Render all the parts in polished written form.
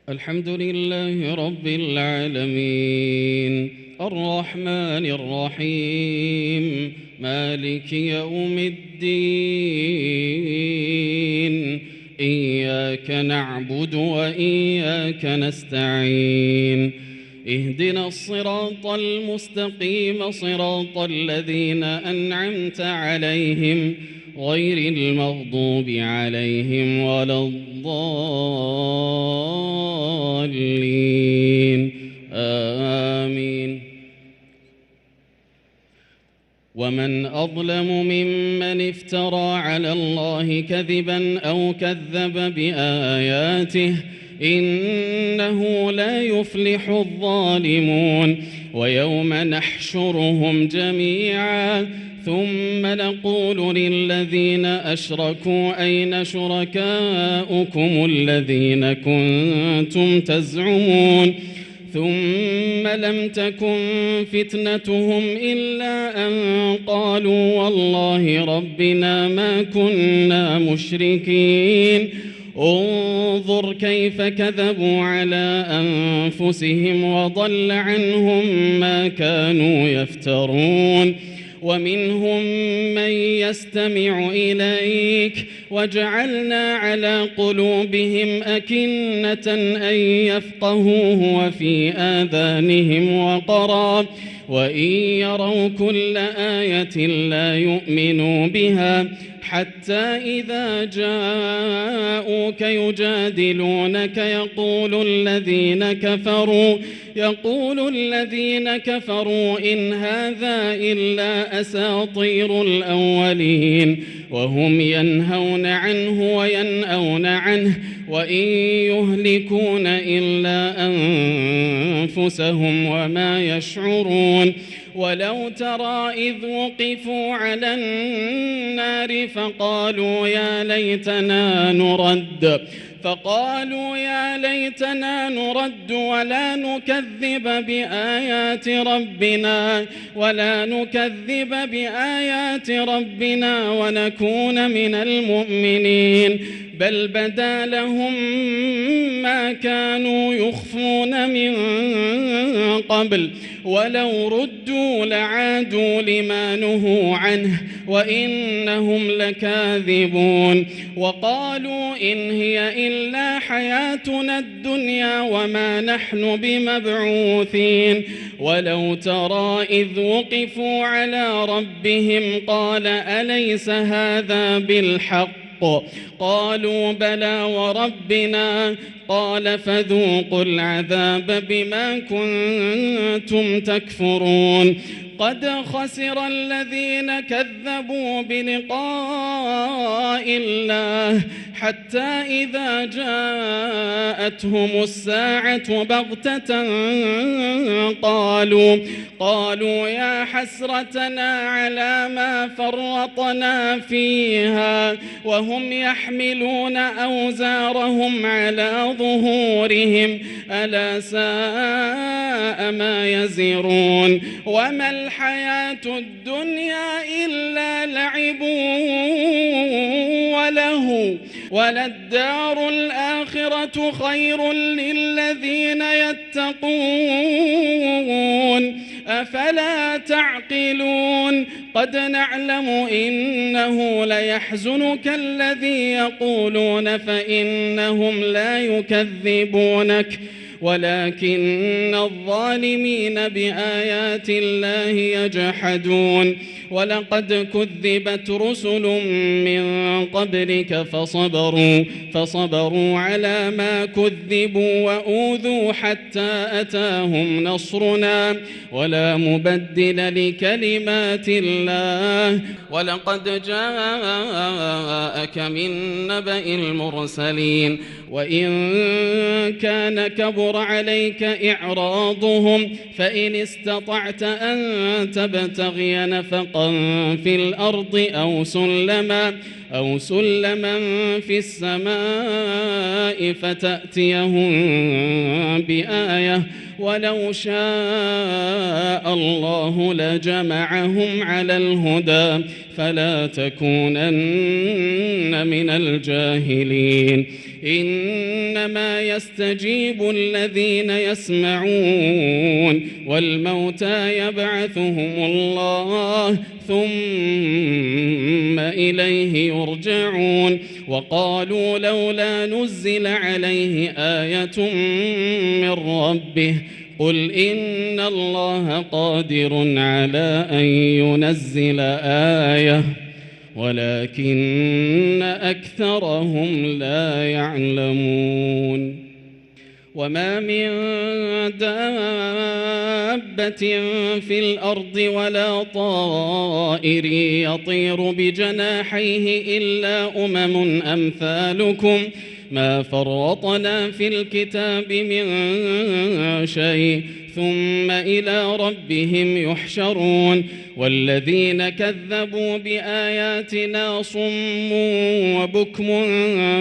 الحمد لله رب العالمين الرحمن الرحيم مالك يوم الدين إياك نعبد وإياك نستعين اهدنا الصراط المستقيم صراط الذين أنعمت عليهم غير المغضوب عليهم ولا الضالين آمين. ومن أظلم ممن افترى على الله كذبا أو كذب بآياته إنه لا يفلح الظالمون. ويوم نحشرهم جميعا ثم نقول للذين أشركوا أين شركاؤكم الذين كنتم تزعمون ثم لم تكن فتنتهم إلا أن قالوا والله ربنا ما كنا مشركين. انظر كيف كذبوا على أنفسهم وضل عنهم ما كانوا يفترون. ومنهم من يستمع إليك وجعلنا على قلوبهم أكنة أن يفقهوه وفي آذانهم وقرا وإن يروا كل آية لا يؤمنوا بها حتى إذا جاءوك يجادلونك يقول الذين كفروا إن هذا إلا أساطير الأولين وهم ينهون عنه وينأون عنه وإن يهلكون إلا أنفسهم وما يشعرون. ولو ترى إذ وقفوا على النار فقالوا يا ليتنا نرد ولا نكذب بآيات ربنا ونكون من المؤمنين بل بدا لهم ما كانوا يخفون من قبل ولو ردوا لعادوا لما نهوا عنه وإنهم لكاذبون. وقالوا إن هي إلا حياتنا الدنيا وما نحن بمبعوثين. ولو ترى إذ وقفوا على ربهم قال أليس هذا بالحق قالوا بلى وربنا قال فذوقوا العذاب بما كنتم تكفرون. قد خسر الذين كذبوا بلقاء الله حتى إذا جاءتهم الساعة بغتة قالوا يا حسرتنا على ما فرطنا فيها وهم يحملون أوزارهم على ظهورهم ألا ساء ما يزرون. وما الحياة الدنيا إلا لعب وله وللدار الآخرة خير للذين يتقون أفلا تعقلون. قد نعلم إنه ليحزنك الذي يقولون فإنهم لا يكذبونك ولكن الظالمين بآيات الله يجحدون. ولقد كذبت رسل من قبلك فصبروا على ما كذبوا وأوذوا حتى أتاهم نصرنا ولا مبدل لكلمات الله. ولقد جاءك من نبأ المرسلين وإن كان كبر عليك إعراضهم فإن استطعت أن تبتغي نفقا في الأرض أو سلما في السماء فتأتيهم بآية ولو شاء الله لجمعهم على الهدى فلا تكونن من الجاهلين. إنما يستجيب الذين يسمعون والموتى يبعثهم الله ثم إليه يرجعون وقالوا لولا نزل عليه آية من ربه قل إن الله قادر على أن ينزل آية ولكن أكثرهم لا يعلمون وما من دابة في الأرض ولا طائر يطير بجناحيه إلا أمم أمثالكم ما فرطنا في الكتاب من شيء ثم إلى ربهم يحشرون والذين كذبوا بآياتنا صم وبكم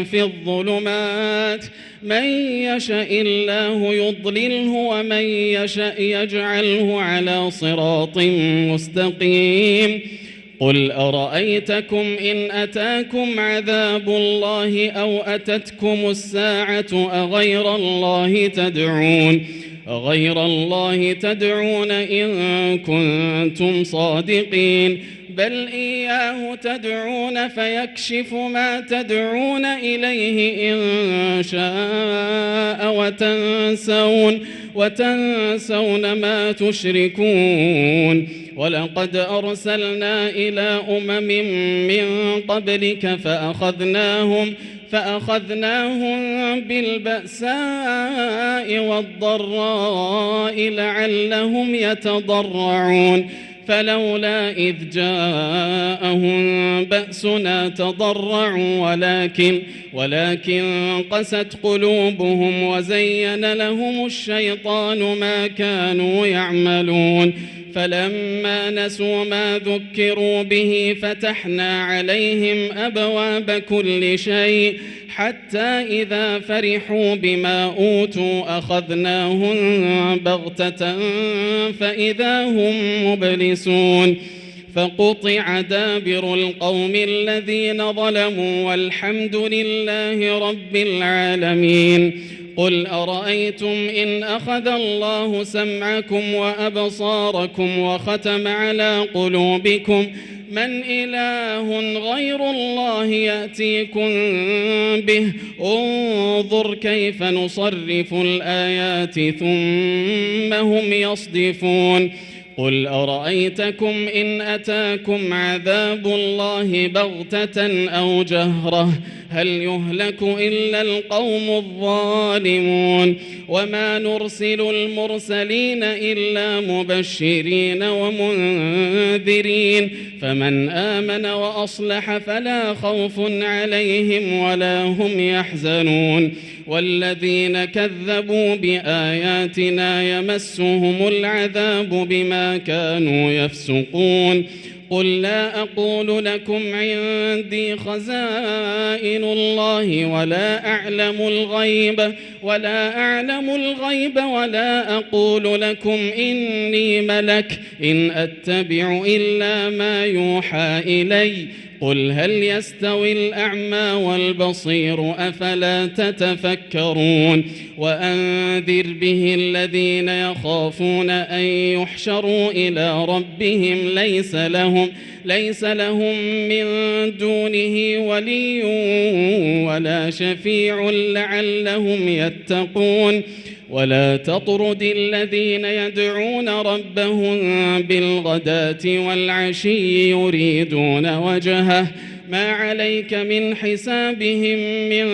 في الظلمات من يشاء الله يضلله ومن يشاء يجعله على صراط مستقيم قل أرأيتكم إن أتاكم عذاب الله أو أتتكم الساعة أغير الله تدعون إن كنتم صادقين بل إياه تدعون فيكشف ما تدعون إليه إن شاء وتنسون ما تشركون ولقد أرسلنا إلى أمم من قبلك فأخذناهم بالبأساء والضراء لعلهم يتضرعون فلولا إذ جاءهم بأسنا تضرعوا ولكن قست قلوبهم وزين لهم الشيطان ما كانوا يعملون فلما نسوا ما ذكروا به فتحنا عليهم أبواب كل شيء حتى إذا فرحوا بما أوتوا أخذناهم بغتة فإذا هم مبلسون فقطع دابر القوم الذين ظلموا والحمد لله رب العالمين قل أرأيتم إن أخذ الله سمعكم وأبصاركم وختم على قلوبكم من إله غير الله يأتيكم به انظر كيف نصرف الآيات ثم هم يصدفون قل أرأيتكم إن أتاكم عذاب الله بغتة أو جهرة هل يهلك إلا القوم الظالمون وما نرسل المرسلين إلا مبشرين ومنذرين فمن آمن وأصلح فلا خوف عليهم ولا هم يحزنون والذين كذبوا بآياتنا يمسهم العذاب بما كانوا يفسقون قل لا أقول لكم عندي خزائن الله ولا أعلم الغيب ولا أقول لكم إني ملك إن أتبع إلا ما يوحى إلي قل هل يستوي الأعمى والبصير أفلا تتفكرون وأنذر به الذين يخافون أن يحشروا إلى ربهم ليس لهم من دونه ولي ولا شفيع لعلهم يتقون ولا تطرد الذين يدعون ربهم بالغداة والعشي يريدون وجهه ما عليك من حسابهم من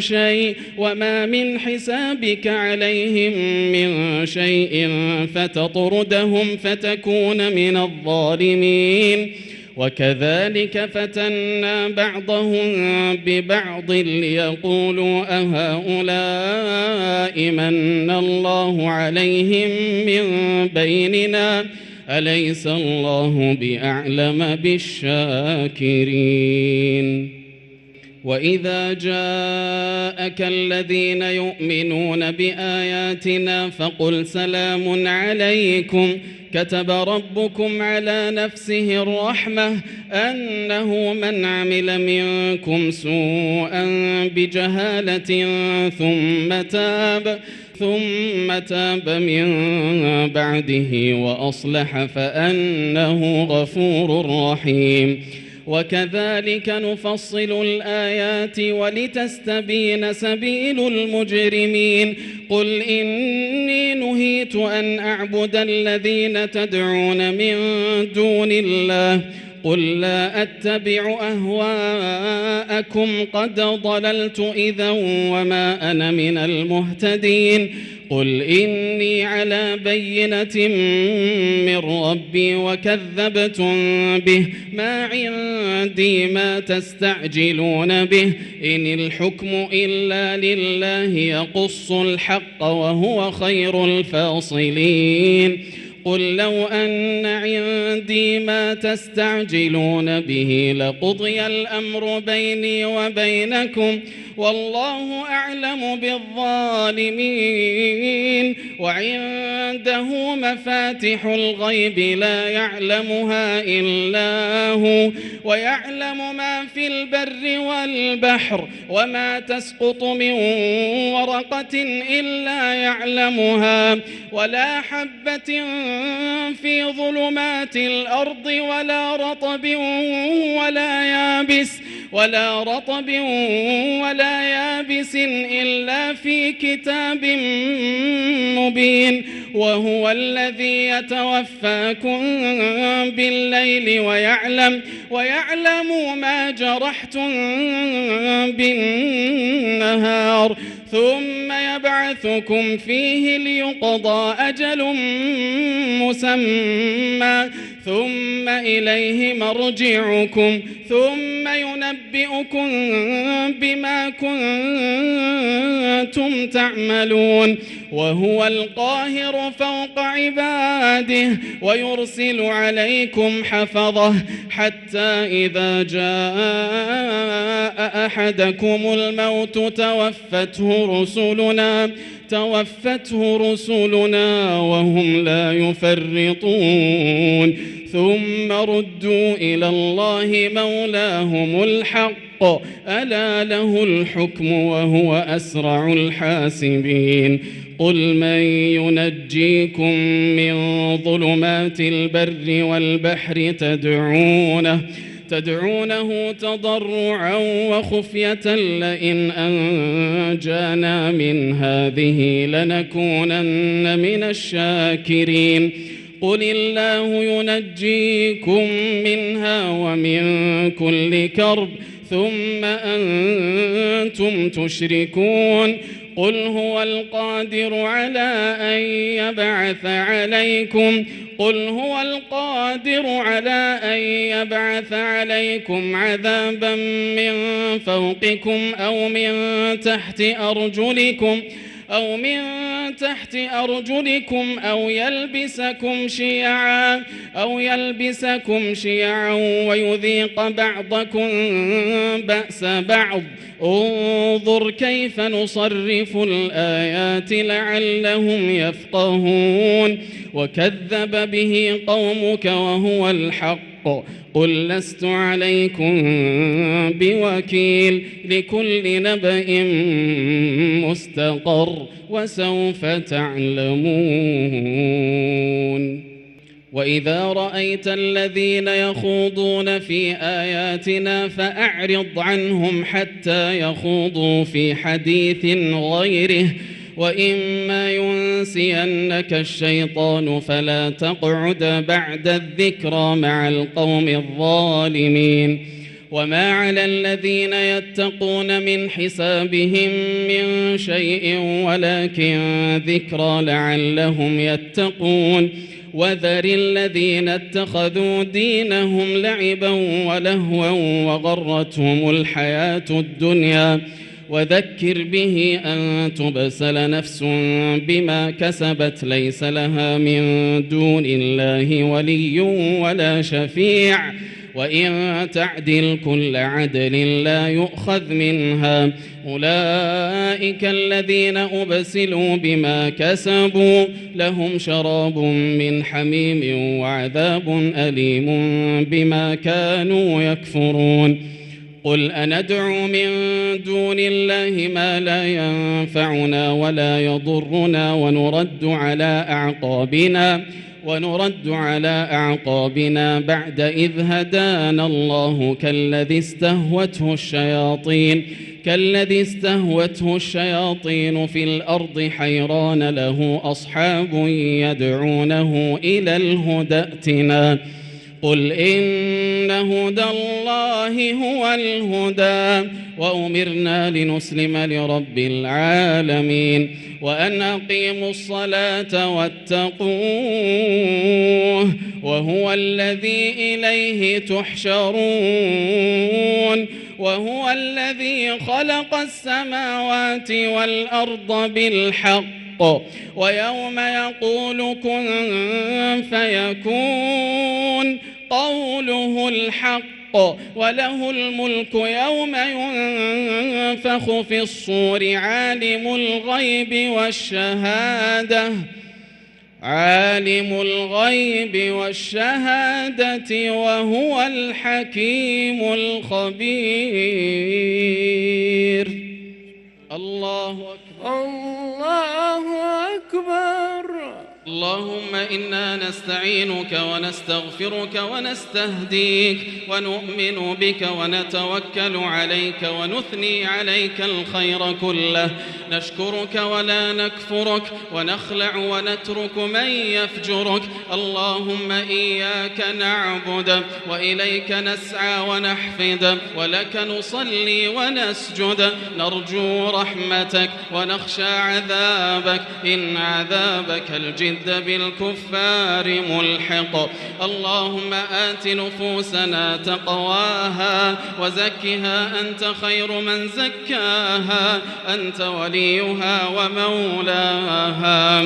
شيء وما من حسابك عليهم من شيء فتطردهم فتكون من الظالمين وكذلك فتنا بعضهم ببعض ليقولوا أهؤلاء من الله عليهم من بيننا أليس الله بأعلم بالشاكرين وإذا جاءك الذين يؤمنون بآياتنا فقل سلام عليكم كتب ربكم على نفسه الرحمة أنه من عمل منكم سوءا بجهالة ثم تاب من بعده وأصلح فأنه غفور رحيم. وكذلك نفصل الآيات ولتستبين سبيل المجرمين. قل إني نهيت أن أعبد الذين تدعون من دون الله قل لا أتبع أهواءكم قد ضللت إذا وما أنا من المهتدين. قل إني على بينة من ربي وكذبتم به ما عندي ما تستعجلون به إن الحكم إلا لله يقص الحق وهو خير الفاصلين. قل لو أن عندي ما تستعجلون به لقضي الأمر بيني وبينكم والله أعلم بالظالمين. وعنده مفاتح الغيب لا يعلمها إلا هو ويعلم ما في البر والبحر وما تسقط من ورقة إلا يعلمها ولا حبة في ظلمات الأرض ولا رطب ولا يابس إلا في كتاب مبين. وهو الذي يتوفاكم بالليل ويعلم ما جرحتم بالنهار ثم يبعثكم فيه ليقضى أجل مسمى ثم إليه مرجعكم ثم ينبئكم بما كنتم تعملون. وهو القاهر فوق عباده ويرسل عليكم حفظه حتى إذا جاء أحدكم الموت توفته رسلنا وهم لا يفرطون ثم ردوا إلى الله مولاهم الحق ألا له الحكم وهو أسرع الحاسبين. قل من ينجيكم من ظلمات البر والبحر تدعونه تضرعا وخفية لئن أنجانا من هذه لنكونن من الشاكرين. قل الله ينجيكم منها ومن كل كرب ثم أنتم تشركون. قل هو القادر على أن يبعث عليكم عذابا من فوقكم أو من تحت أرجلكم أو يلبسكم شيعا ويذيق بعضكم بأس بعض. انظر كيف نصرف الآيات لعلهم يفقهون. وكذب به قومك وهو الحق قل لست عليكم بوكيل لكل نبأ مستقر وسوف تعلمون. وإذا رأيت الذين يخوضون في آياتنا فأعرض عنهم حتى يخوضوا في حديث غيره وإما ينسينك الشيطان فلا تقعد بعد الذكرى مع القوم الظالمين. وما على الذين يتقون من حسابهم من شيء ولكن ذكرى لعلهم يتقون. وذر الذين اتخذوا دينهم لعبا ولهوا وغرتهم الحياة الدنيا وذكر به أن تبسل نفس بما كسبت ليس لها من دون الله ولي ولا شفيع وإن تعدل كل عدل لا يؤخذ منها أولئك الذين أبسلوا بما كسبوا لهم شراب من حميم وعذاب أليم بما كانوا يكفرون قل أندعو من دون الله ما لا ينفعنا ولا يضرنا ونرد على أعقابنا بعد إذ هدانا الله كالذي استهوته الشياطين في الأرض حيران له أصحاب يدعونه إلى الهدى ائتنا قل إن هدى الله هو الهدى وأمرنا لنسلم لرب العالمين وأن أقيموا الصلاة واتقوه وهو الذي إليه تحشرون وهو الذي خلق السماوات والأرض بالحق ويوم يقول كن فيكون قوله الحق وله الملك يوم ينفخ في الصور عالم الغيب والشهادة وهو الحكيم الخبير الله أكبر الله أكبر. اللهم إنا نستعينك ونستغفرك ونستهديك ونؤمن بك ونتوكل عليك ونثني عليك الخير كله نشكرك ولا نكفرك ونخلع ونترك من يفجرك اللهم إياك نعبد وإليك نسعى ونحفد ولك نصلي ونسجد نرجو رحمتك ونخشى عذابك إن عذابك الجد بالكفار ملحق اللهم آت نفوسنا تقواها وزكها أنت خير من زكاها أنت وليها ومولاها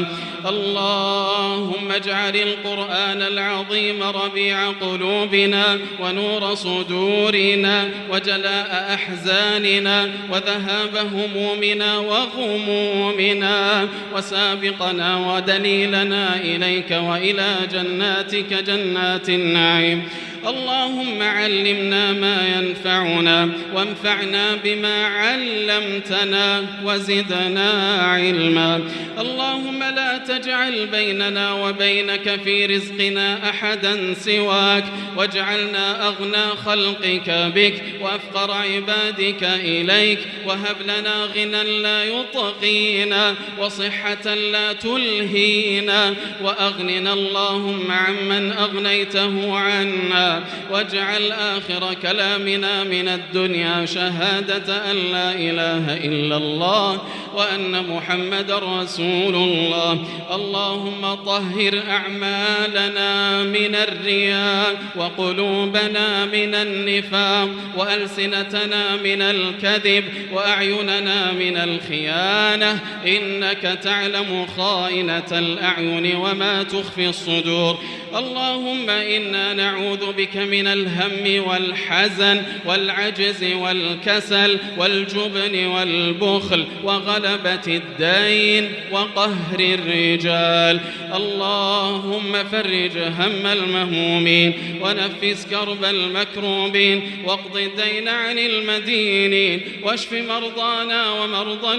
اللهم اجعل القرآن العظيم ربيع قلوبنا ونور صدورنا وجلاء أحزاننا وذهاب همومنا وغمومنا وسابقنا ودليلنا إليك وإلى جناتك جنات النعيم اللهم علمنا ما ينفعنا وانفعنا بما علمتنا وزدنا علما اللهم لا تجعل بيننا وبينك في رزقنا أحدا سواك واجعلنا أغنى خلقك بك وأفقر عبادك إليك وهب لنا غنى لا يطغينا وصحة لا تلهينا وأغننا اللهم عمن أغنيته عنا واجعل آخر كلامنا من الدنيا شهادة أن لا إله إلا الله وأن محمد رسول الله اللهم طهر أعمالنا من الرياء وقلوبنا من النفاق وألسنتنا من الكذب وأعيننا من الخيانة إنك تعلم خائنة الأعين وما تخفي الصدور اللهم إنا نعوذ بك من الهم والحزن والعجز والكسل والجبن والبخل وغلبة الدين وقهر الرجال اللهم فرج هم المهمومين ونفس كرب المكروبين واقض الدين عن المدينين واشف مرضانا ومرضى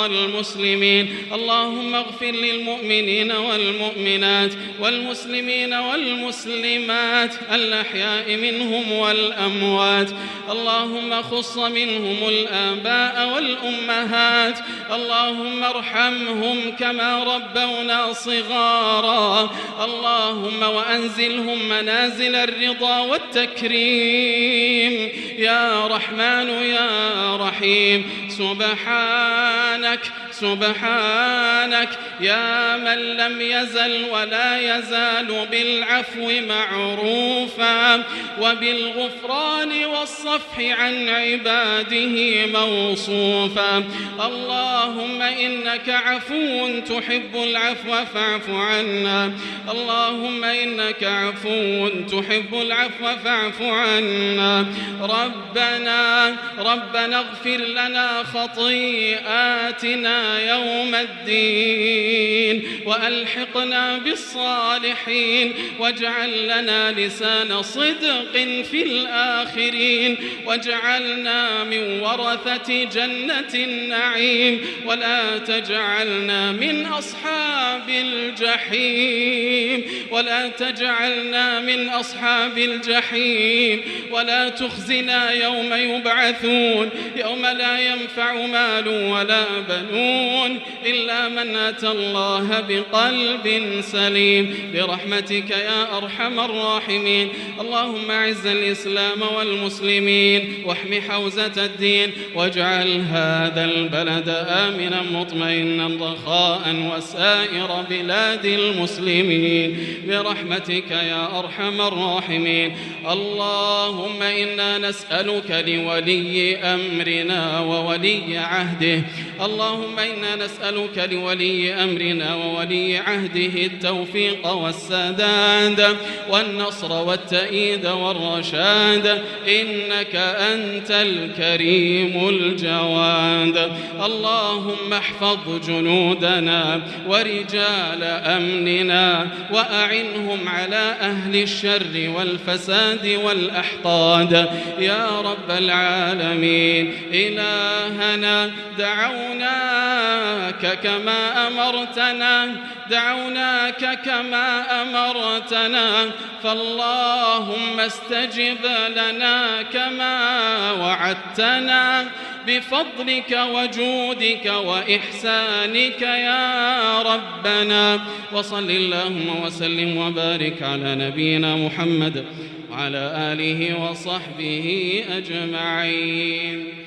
المسلمين اللهم اغفر للمؤمنين والمؤمنات والمسلمين والمسلمات الأحياء منهم والأموات اللهم خص منهم الآباء والأمهات اللهم ارحمهم كما ربونا صغارا اللهم وأنزلهم منازل الرضا والتكريم يا رحمن يا رحيم سبحانك يا من لم يزل ولا يزال بالعفو معروفا وبالغفران والصفح عن عباده موصوفا. اللهم إنك عفو تحب العفو فاعف عنا. اللهم إنك عفو تحب العفو فاعف عنا. ربنا اغفر لنا خطيئاتنا يوم الدين وألحقنا بالصالحين واجعل لنا لسان صدق في الآخرين واجعلنا من ورثة جنة النعيم ولا تجعلنا من أصحاب الجحيم ولا تخزنا يوم يبعثون يوم لا ينفع مال ولا بنون إلا من أتى الله بقلب سليم برحمتك يا أرحم الراحمين. اللهم أعز الإسلام والمسلمين واحم حوزة الدين واجعل هذا البلد آمنا مطمئنا رخاء وسائر بلاد المسلمين برحمتك يا أرحم الراحمين. اللهم إنا نسألك لولي أمرنا وولي عهده التوفيق والسداد والنصر والتأييد والرشاد إنك أنت الكريم الجواد. اللهم احفظ جنودنا ورجال أمننا وأعنهم على أهل الشر والفساد والأحقاد يا رب العالمين. إلهنا دعوناك كما أمرتنا فاللهم استجب لنا كما وعدتنا بفضلك وجودك وإحسانك يا ربنا. وصل اللهم وسلم وبارك على نبينا محمد وعلى آله وصحبه أجمعين.